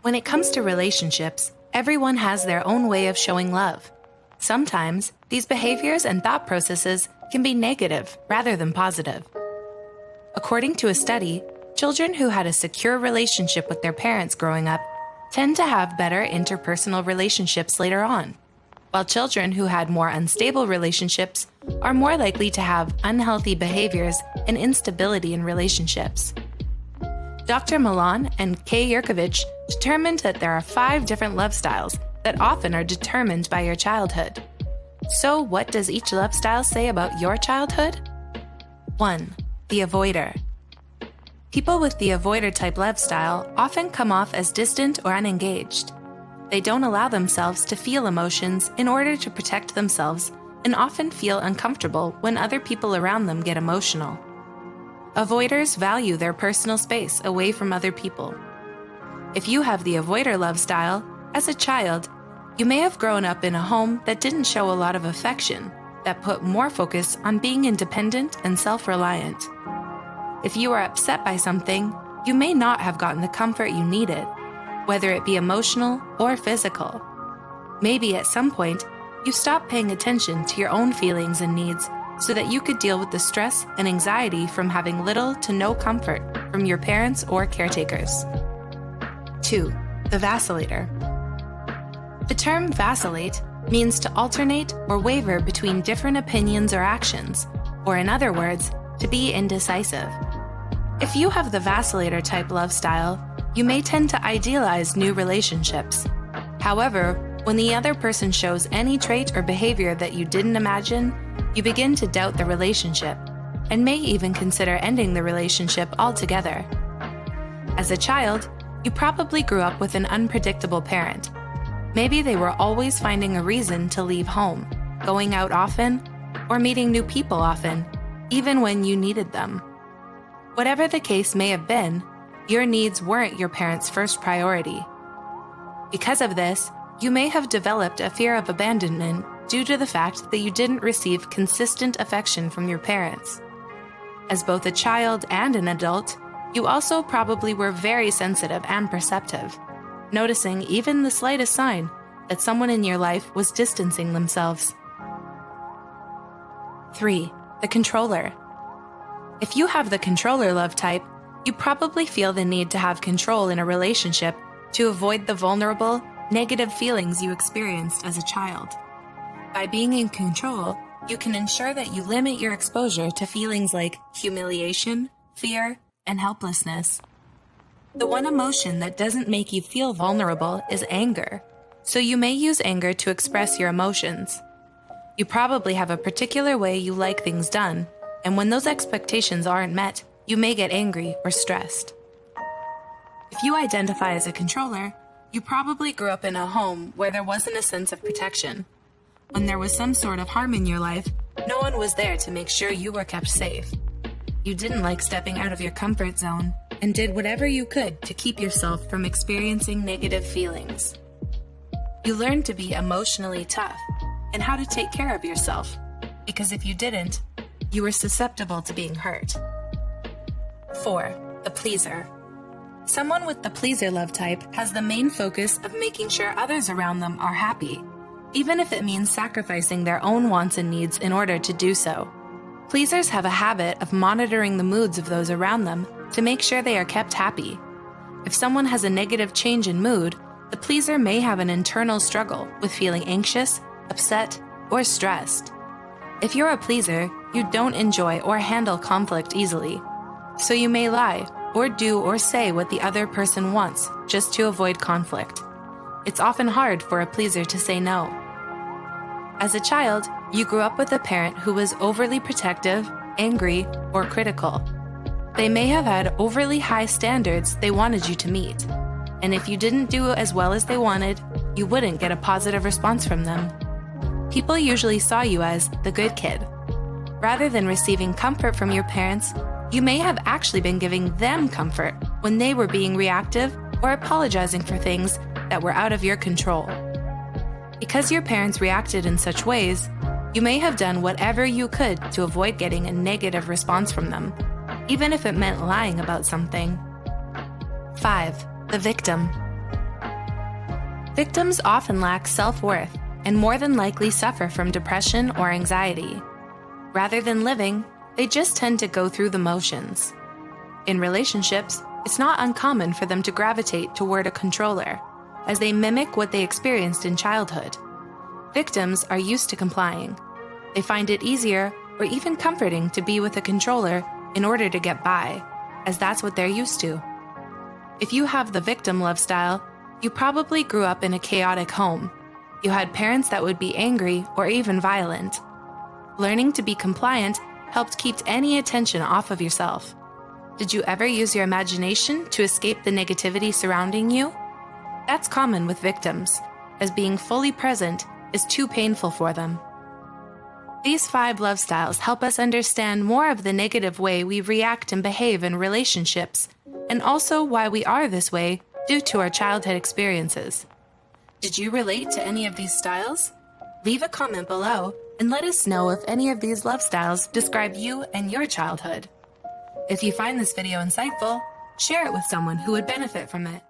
When it comes to relationships, everyone has their own way of showing love. Sometimes, these behaviors and thought processes can be negative rather than positive. According to a study, children who had a secure relationship with their parents growing up tend to have better interpersonal relationships later on, while children who had more unstable relationships are more likely to have unhealthy behaviors and instability in relationships. Dr. Milan and Kay Yurkovich determined that there are 5 different love styles that often are determined by your childhood. So what does each love style say about your childhood? 1. The avoider. People with the avoider type love style often come off as distant or unengaged. They don't allow themselves to feel emotions in order to protect themselves and often feel uncomfortable when other people around them get emotional. Avoiders value their personal space away from other people. If you have the avoider love style, as a child, you may have grown up in a home that didn't show a lot of affection, that put more focus on being independent and self-reliant. If you are upset by something, you may not have gotten the comfort you needed, whether it be emotional or physical. Maybe at some point, you stopped paying attention to your own feelings and needs so that you could deal with the stress and anxiety from having little to no comfort from your parents or caretakers. 2. The vacillator. The term vacillate means to alternate or waver between different opinions or actions, or in other words, to be indecisive. If you have the vacillator type love style, you may tend to idealize new relationships. However, when the other person shows any trait or behavior that you didn't imagine, you begin to doubt the relationship, and may even consider ending the relationship altogether. As a child, you probably grew up with an unpredictable parent. Maybe they were always finding a reason to leave home, going out often, or meeting new people often, even when you needed them. Whatever the case may have been, your needs weren't your parents' first priority. Because of this, you may have developed a fear of abandonment due to the fact that you didn't receive consistent affection from your parents. As both a child and an adult, you also probably were very sensitive and perceptive, noticing even the slightest sign that someone in your life was distancing themselves. 3. The controller. If you have the controller love type, you probably feel the need to have control in a relationship to avoid the vulnerable, negative feelings you experienced as a child. By being in control, you can ensure that you limit your exposure to feelings like humiliation, fear, and helplessness. The one emotion that doesn't make you feel vulnerable is anger, so you may use anger to express your emotions. You probably have a particular way you like things done, and when those expectations aren't met, you may get angry or stressed. If you identify as a controller, you probably grew up in a home where there wasn't a sense of protection. When there was some sort of harm in your life, no one was there to make sure you were kept safe. You didn't like stepping out of your comfort zone and did whatever you could to keep yourself from experiencing negative feelings. You learned to be emotionally tough and how to take care of yourself, because if you didn't, you were susceptible to being hurt. 4. The pleaser. Someone with the pleaser love type has the main focus of making sure others around them are happy, even if it means sacrificing their own wants and needs in order to do so. Pleasers have a habit of monitoring the moods of those around them to make sure they are kept happy. If someone has a negative change in mood, the pleaser may have an internal struggle with feeling anxious, upset, or stressed. If you're a pleaser, you don't enjoy or handle conflict easily, so you may lie or do or say what the other person wants just to avoid conflict. It's often hard for a pleaser to say no. As a child, you grew up with a parent who was overly protective, angry, or critical. They may have had overly high standards they wanted you to meet, and if you didn't do as well as they wanted, you wouldn't get a positive response from them. People usually saw you as the good kid. Rather than receiving comfort from your parents, you may have actually been giving them comfort when they were being reactive or apologizing for things that were out of your control. Because your parents reacted in such ways, you may have done whatever you could to avoid getting a negative response from them, even if it meant lying about something. 5. The victim. Victims often lack self-worth and more than likely suffer from depression or anxiety. Rather than living, they just tend to go through the motions. In relationships, it's not uncommon for them to gravitate toward a controller, as they mimic what they experienced in childhood. Victims are used to complying. They find it easier or even comforting to be with a controller in order to get by, as that's what they're used to. If you have the victim love style, you probably grew up in a chaotic home. You had parents that would be angry or even violent. Learning to be compliant helped keep any attention off of yourself. Did you ever use your imagination to escape the negativity surrounding you? That's common with victims, as being fully present is too painful for them. These 5 love styles help us understand more of the negative way we react and behave in relationships, and also why we are this way due to our childhood experiences. Did you relate to any of these styles? Leave a comment below and let us know if any of these love styles describe you and your childhood. If you find this video insightful, share it with someone who would benefit from it.